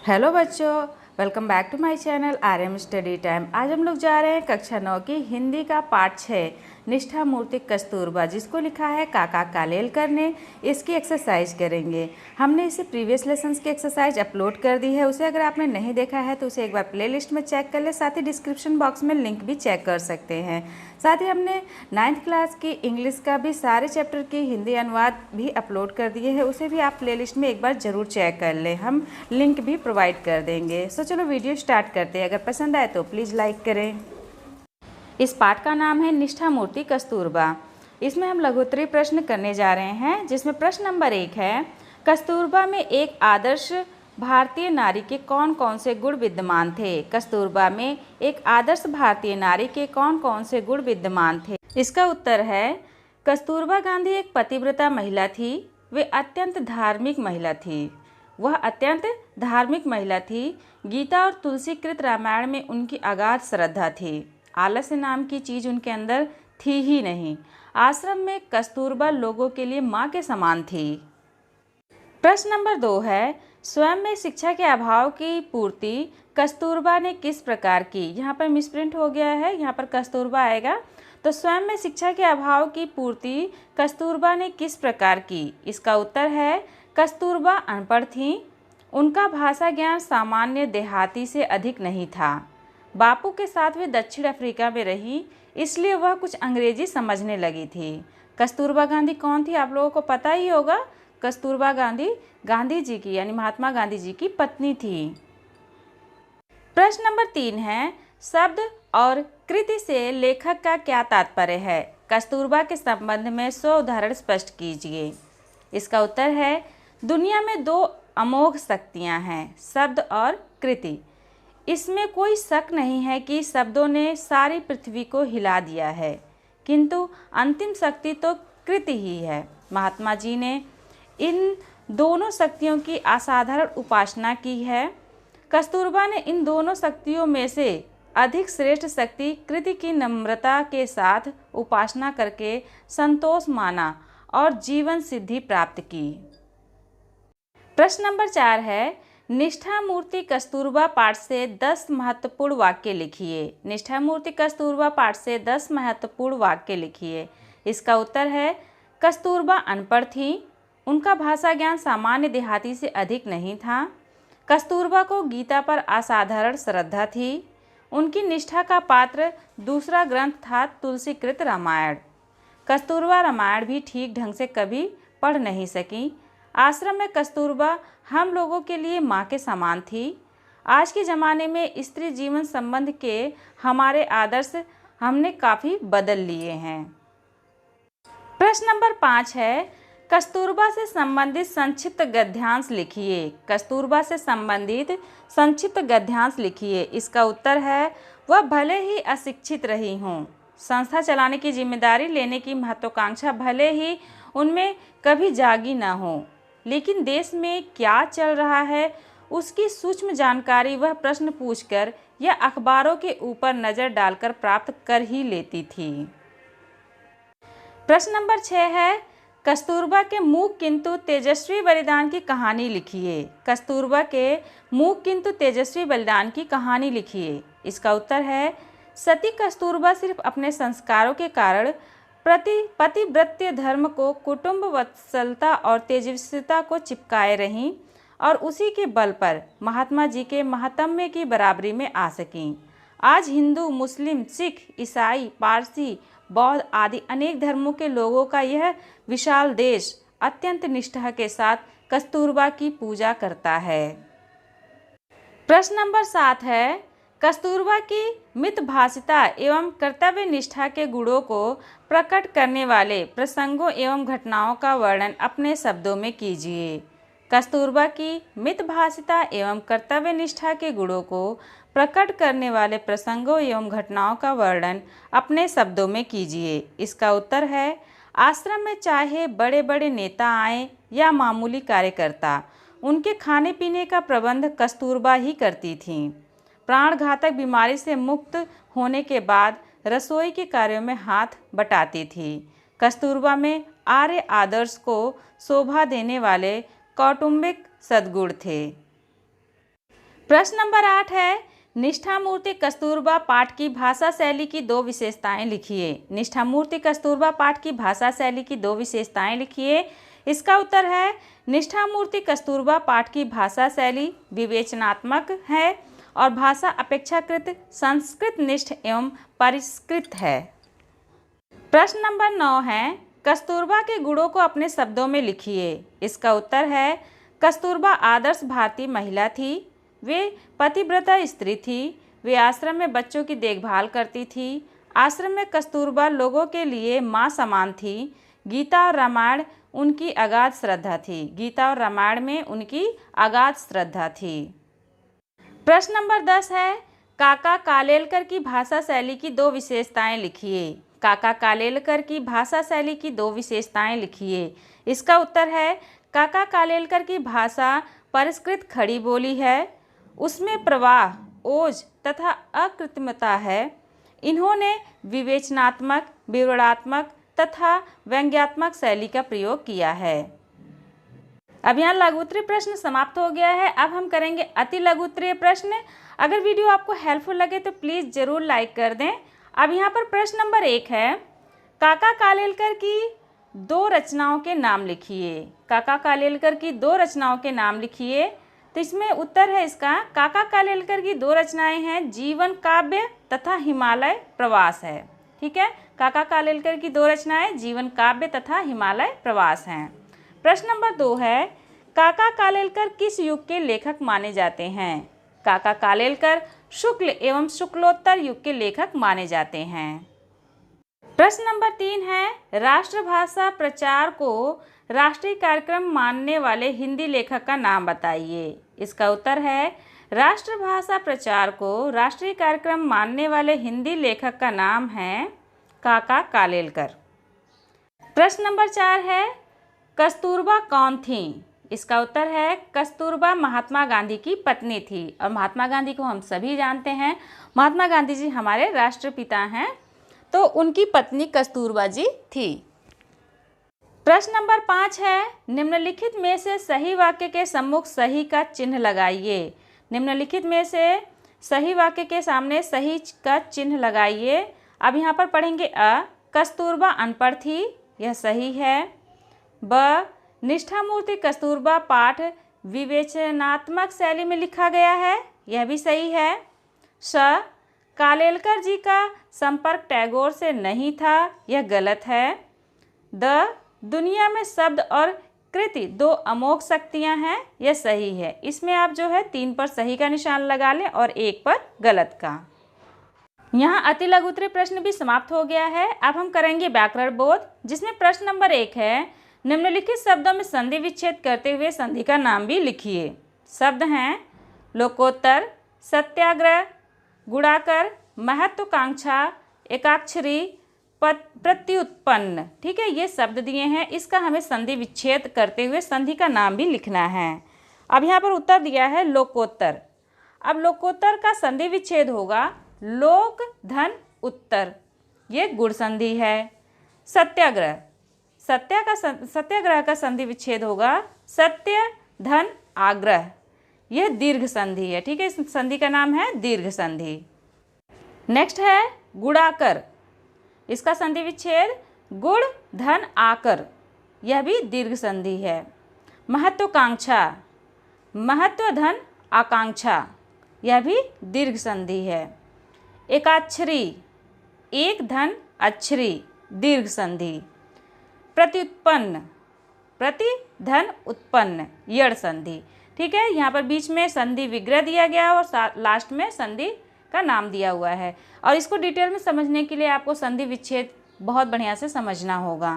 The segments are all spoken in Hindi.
हेलो बच्चों, welcome back to my channel RM study time. आज हम लोग जा रहे हैं कक्षा 9 की हिंदी का पाठ 6 निष्ठा मूर्ति कस्तूरबा, जिसको लिखा है काका कालेलकर ने। इसकी एक्सरसाइज करेंगे। हमने इसे प्रीवियस लेसन्स की एक्सरसाइज अपलोड कर दी है। उसे अगर आपने नहीं देखा है तो उसे एक बार प्लेलिस्ट में चेक कर ले। साथ ही डिस्क्रिप्शन बॉक्स में लिंक भी चेक कर सकते हैं। साथ ही हमने 9th क्लास की इंग्लिश का भी सारे चैप्टर की हिंदी अनुवाद भी अपलोड कर दिए हैं। उसे भी आप प्लेलिस्ट में एक बार ज़रूर चेक कर लें। हम लिंक भी प्रोवाइड कर देंगे। सो चलो वीडियो स्टार्ट करते हैं। अगर पसंद आए तो प्लीज़ लाइक करें। इस पाठ का नाम है निष्ठा मूर्ति कस्तूरबा। इसमें हम लघुत्तरीय प्रश्न करने जा रहे हैं, जिसमें प्रश्न नंबर 1 है, कस्तूरबा में एक आदर्श भारतीय नारी के कौन कौन से गुण विद्यमान थे। कस्तूरबा में एक आदर्श भारतीय नारी के कौन कौन से गुण विद्यमान थे। इसका उत्तर है, कस्तूरबा गांधी एक पतिव्रता महिला थी। वे अत्यंत धार्मिक महिला थी। वह अत्यंत धार्मिक महिला थी। गीता और तुलसीकृत रामायण में उनकी अगाध श्रद्धा थी। आलस्य नाम की चीज़ उनके अंदर थी ही नहीं। आश्रम में कस्तूरबा लोगों के लिए माँ के समान थी। प्रश्न नंबर 2 है, स्वयं में शिक्षा के अभाव की पूर्ति कस्तूरबा ने किस प्रकार की। यहाँ पर मिसप्रिंट हो गया है, यहाँ पर कस्तूरबा आएगा। तो स्वयं में शिक्षा के अभाव की पूर्ति कस्तूरबा ने किस प्रकार की। इसका उत्तर है, कस्तूरबा अनपढ़ थीं। उनका भाषा ज्ञान सामान्य देहाती से अधिक नहीं था। बापू के साथ वे दक्षिण अफ्रीका में रही, इसलिए वह कुछ अंग्रेजी समझने लगी थी। कस्तूरबा गांधी कौन थी, आप लोगों को पता ही होगा। कस्तूरबा गांधी गांधी जी की यानी महात्मा गांधी जी की पत्नी थी। प्रश्न नंबर 3 है, शब्द और कृति से लेखक का क्या तात्पर्य है। कस्तूरबा के संबंध में 100 उदाहरण स्पष्ट कीजिए। इसका उत्तर है, दुनिया में 2 अमोघ शक्तियाँ हैं, शब्द और कृति। इसमें कोई शक नहीं है कि शब्दों ने सारी पृथ्वी को हिला दिया है, किंतु अंतिम शक्ति तो कृति ही है। महात्मा जी ने इन दोनों शक्तियों की असाधारण उपासना की है। कस्तूरबा ने इन दोनों शक्तियों में से अधिक श्रेष्ठ शक्ति कृति की नम्रता के साथ उपासना करके संतोष माना और जीवन सिद्धि प्राप्त की। प्रश्न नंबर 4 है, निष्ठा मूर्ति कस्तूरबा पाठ से 10 महत्वपूर्ण वाक्य लिखिए। निष्ठा मूर्ति कस्तूरबा पाठ से 10 महत्वपूर्ण वाक्य लिखिए। इसका उत्तर है, कस्तूरबा अनपढ़ थी। उनका भाषा ज्ञान सामान्य देहाती से अधिक नहीं था। कस्तूरबा को गीता पर असाधारण श्रद्धा थी। उनकी निष्ठा का पात्र दूसरा ग्रंथ था तुलसीकृत रामायण। कस्तूरबा रामायण भी ठीक ढंग से कभी पढ़ नहीं सकी। आश्रम में कस्तूरबा हम लोगों के लिए माँ के समान थी। आज के ज़माने में स्त्री जीवन संबंध के हमारे आदर्श हमने काफ़ी बदल लिए हैं। प्रश्न नंबर 5 है, कस्तूरबा से संबंधित संक्षिप्त गद्यांश लिखिए। कस्तूरबा से संबंधित संक्षिप्त गद्यांश लिखिए। इसका उत्तर है, वह भले ही अशिक्षित रही हूँ। संस्था चलाने की जिम्मेदारी लेने की महत्वाकांक्षा भले ही उनमें कभी जागी न हो, लेकिन देश में क्या चल रहा है उसकी सूक्ष्म जानकारी वह प्रश्न पूछकर या अखबारों के ऊपर नज़र डालकर प्राप्त कर ही लेती थी। प्रश्न नंबर 6 है, कस्तूरबा के मूक किंतु तेजस्वी बलिदान की कहानी लिखिए। कस्तूरबा के मूक किंतु तेजस्वी बलिदान की कहानी लिखिए। इसका उत्तर है, सती कस्तूरबा सिर्फ अपने संस्कारों के कारण पतिव्रत्य धर्म को, कुटुंब वत्सलता और तेजस्विता को चिपकाए रहीं और उसी के बल पर महात्मा जी के महात्म्य की बराबरी में आ सकीं। आज हिंदू, मुस्लिम, सिख, ईसाई, पारसी, बौद्ध आदि अनेक धर्मों के लोगों का यह विशाल देश अत्यंत निष्ठा के साथ कस्तूरबा की पूजा करता है। प्रश्न नंबर 7 है, कस्तूरबा की मितभाषिता एवं कर्तव्य निष्ठा के गुणों को प्रकट करने वाले प्रसंगों एवं घटनाओं का वर्णन अपने शब्दों में कीजिए। कस्तूरबा की मितभाषिता एवं कर्तव्य निष्ठा के गुणों को प्रकट करने वाले प्रसंगों एवं घटनाओं का वर्णन अपने शब्दों में कीजिए। इसका उत्तर है, आश्रम में चाहे बड़े बड़े नेता आए या मामूली कार्यकर्ता, उनके खाने पीने का प्रबंध कस्तूरबा ही करती थीं। प्राणघातक बीमारी से मुक्त होने के बाद रसोई के कार्यों में हाथ बटाती थी। कस्तूरबा में आर्य आदर्श को शोभा देने वाले कौटुंबिक सद्गुण थे। प्रश्न नंबर 8 है, निष्ठा मूर्ति कस्तूरबा पाठ की भाषा शैली की 2 विशेषताएं लिखिए। निष्ठा मूर्ति कस्तूरबा पाठ की भाषा शैली की 2 विशेषताएं लिखिए। इसका उत्तर है, निष्ठा मूर्ति कस्तूरबा पाठ की भाषा शैली विवेचनात्मक है और भाषा अपेक्षाकृत संस्कृत निष्ठ एवं परिष्कृत है। प्रश्न नंबर 9 है, कस्तूरबा के गुणों को अपने शब्दों में लिखिए। इसका उत्तर है, कस्तूरबा आदर्श भारतीय महिला थी, वे पतिव्रता स्त्री थी, वे आश्रम में बच्चों की देखभाल करती थी, आश्रम में कस्तूरबा लोगों के लिए माँ समान थी, गीता और रामायण उनकी अगाध श्रद्धा थी। गीता और रामायण में उनकी अगाध श्रद्धा थी। प्रश्न नंबर 10 है, काका कालेलकर की भाषा शैली की 2 विशेषताएं लिखिए। काका कालेलकर की भाषा शैली की 2 विशेषताएं लिखिए। इसका उत्तर है, काका कालेलकर की भाषा परिष्कृत खड़ी बोली है, उसमें प्रवाह, ओज तथा अकृत्रिमता है। इन्होंने विवेचनात्मक, विवरणात्मक तथा व्यंग्यात्मक शैली का प्रयोग किया है। अब यहाँ लघु उत्तरीय प्रश्न समाप्त हो गया है। अब हम करेंगे अति लघु उत्तरीय प्रश्न। अगर वीडियो आपको हेल्पफुल लगे तो प्लीज़ ज़रूर लाइक कर दें। अब यहाँ पर प्रश्न नंबर 1 है, काका कालेलकर की 2 रचनाओं के नाम लिखिए। काका कालेलकर की 2 रचनाओं के नाम लिखिए। तो इसमें उत्तर है इसका, काका कालेलकर की 2 रचनाएं हैं, जीवन काव्य तथा हिमालय प्रवास है। ठीक है, काका कालेलकर की 2 रचनाएं जीवन काव्य तथा हिमालय प्रवास हैं। प्रश्न नंबर 2 है, काका कालेलकर किस युग के लेखक माने जाते हैं। काका कालेलकर शुक्ल एवं शुक्लोत्तर युग के लेखक माने जाते हैं। प्रश्न नंबर 3 है, राष्ट्रभाषा प्रचार को राष्ट्रीय कार्यक्रम मानने वाले हिंदी लेखक का नाम बताइए। इसका उत्तर है, राष्ट्रभाषा प्रचार को राष्ट्रीय कार्यक्रम मानने वाले हिंदी लेखक का नाम है काका कालेलकर। प्रश्न नंबर 4 है, कस्तूरबा कौन थी। इसका उत्तर है, कस्तूरबा महात्मा गांधी की पत्नी थी और महात्मा गांधी को हम सभी जानते हैं, महात्मा गांधी जी हमारे राष्ट्रपिता हैं, तो उनकी पत्नी कस्तूरबा जी थी। प्रश्न नंबर 5 है, निम्नलिखित में से सही वाक्य के सम्मुख सही का चिन्ह लगाइए। निम्नलिखित में से सही वाक्य के सामने सही का चिन्ह लगाइए। अब यहाँ पर पढ़ेंगे अ, कस्तूरबा अनपढ़ थी, यह सही है। ब, निष्ठा मूर्ति कस्तूरबा पाठ विवेचनात्मक शैली में लिखा गया है, यह भी सही है। स, कालेलकर जी का संपर्क टैगोर से नहीं था, यह गलत है। द, दुनिया में शब्द और कृति 2 अमोघ शक्तियाँ हैं, यह सही है। इसमें आप जो है 3 पर सही का निशान लगा लें और 1 पर गलत का। यहाँ अति लघु उत्तरीय प्रश्न भी समाप्त हो गया है। अब हम करेंगे व्याकरण बोध, जिसमें प्रश्न नंबर 1 है, निम्नलिखित शब्दों में संधि विच्छेद करते हुए संधि का नाम भी लिखिए। शब्द हैं लोकोत्तर, सत्याग्रह, गुणाकर, महत्वाकांक्षा, एकाक्षरी, प्रत्युत्पन्न। ठीक है, ये शब्द दिए हैं, इसका हमें संधि विच्छेद करते हुए संधि का नाम भी लिखना है। अब यहाँ पर उत्तर दिया है लोकोत्तर। अब लोकोत्तर का संधि विच्छेद होगा लोक धन उत्तर, ये गुण संधि है। सत्याग्रह, सत्याग्रह का संधि विच्छेद होगा सत्य धन आग्रह, यह दीर्घ संधि है। ठीक है, इस संधि का नाम है दीर्घ संधि। नेक्स्ट है गुणाकर, इसका संधि विच्छेद गुण धन आकर, यह भी दीर्घ संधि है। महत्वाकांक्षा, महत्व धन आकांक्षा, यह भी दीर्घ संधि है। एकाक्षरी, एक धन अक्षरी, दीर्घ संधि। प्रत्युत्पन्न, प्रति धन उत्पन्न, यड़ संधि। ठीक है, यहाँ पर बीच में संधि विग्रह दिया गया और लास्ट में संधि का नाम दिया हुआ है, और इसको डिटेल में समझने के लिए आपको संधि विच्छेद बहुत बढ़िया से समझना होगा।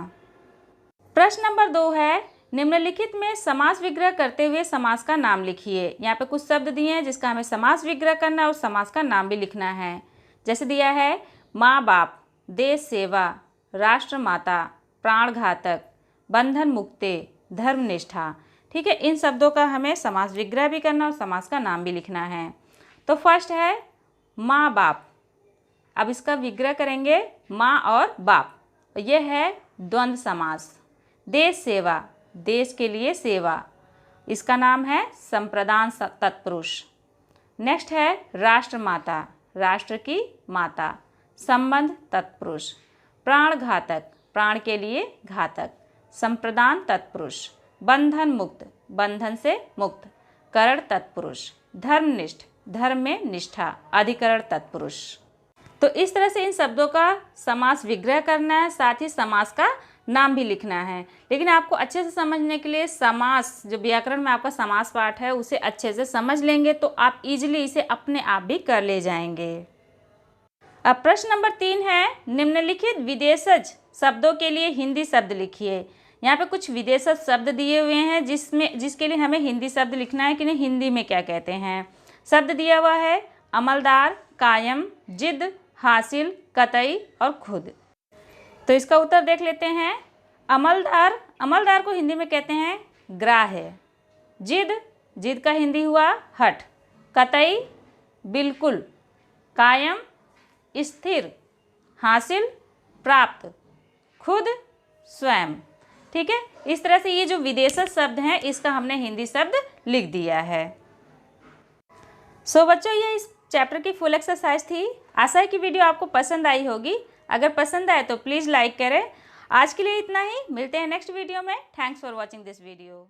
प्रश्न नंबर 2 है, निम्नलिखित में समास विग्रह करते हुए समास का नाम लिखिए। यहाँ पे कुछ शब्द दिए हैं जिसका हमें समास विग्रह करना और समास का नाम भी लिखना है। जैसे दिया है माँ बाप, देश सेवा, राष्ट्र माता, प्राणघातक, बंधन मुक्ति, धर्मनिष्ठा। ठीक है, इन शब्दों का हमें समास विग्रह भी करना और समास का नाम भी लिखना है। तो फर्स्ट है माँ बाप। अब इसका विग्रह करेंगे माँ और बाप, यह है द्वंद्व समास। देश सेवा, देश के लिए सेवा, इसका नाम है संप्रदान तत्पुरुष। नेक्स्ट है राष्ट्रमाता, राष्ट्र की माता। संबंध तत्पुरुष, प्राण घातक, प्राण के लिए घातक। संप्रदान तत्पुरुष, बंधन मुक्त, बंधन से मुक्त। करण तत्पुरुष, धर्मनिष्ठ, धर्म में निष्ठा। अधिकरण तत्पुरुष। तो इस तरह से इन शब्दों का समास विग्रह करना है, साथ ही समास का नाम भी लिखना है। लेकिन आपको अच्छे से समझने के लिए समास, जो व्याकरण में आपका समास पाठ है, उसे अच्छे से समझ लेंगे तो आप इजीली इसे अपने आप भी कर ले जाएंगे। अब प्रश्न नंबर 3 है, निम्नलिखित विदेशज शब्दों के लिए हिंदी शब्द लिखिए। यहाँ पे कुछ विदेशज शब्द दिए हुए हैं जिसके लिए हमें हिंदी शब्द लिखना है कि नहीं, हिंदी में क्या कहते हैं। शब्द दिया हुआ है अमलदार, कायम, जिद, हासिल, कतई और खुद। तो इसका उत्तर देख लेते हैं। अमलदार, अमलदार को हिंदी में कहते हैं ग्राह्य। जिद, जिद का हिंदी हुआ हठ। कतई, बिल्कुल। कायम, स्थिर। हासिल, प्राप्त। खुद, स्वयं। ठीक है, इस तरह से ये जो विदेशज शब्द हैं इसका हमने हिंदी शब्द लिख दिया है। सो बच्चों, ये इस चैप्टर की फुल एक्सरसाइज थी। आशा है कि वीडियो आपको पसंद आई होगी। अगर पसंद आए तो प्लीज़ लाइक करें। आज के लिए इतना ही, मिलते हैं नेक्स्ट वीडियो में। Thanks for watching this video.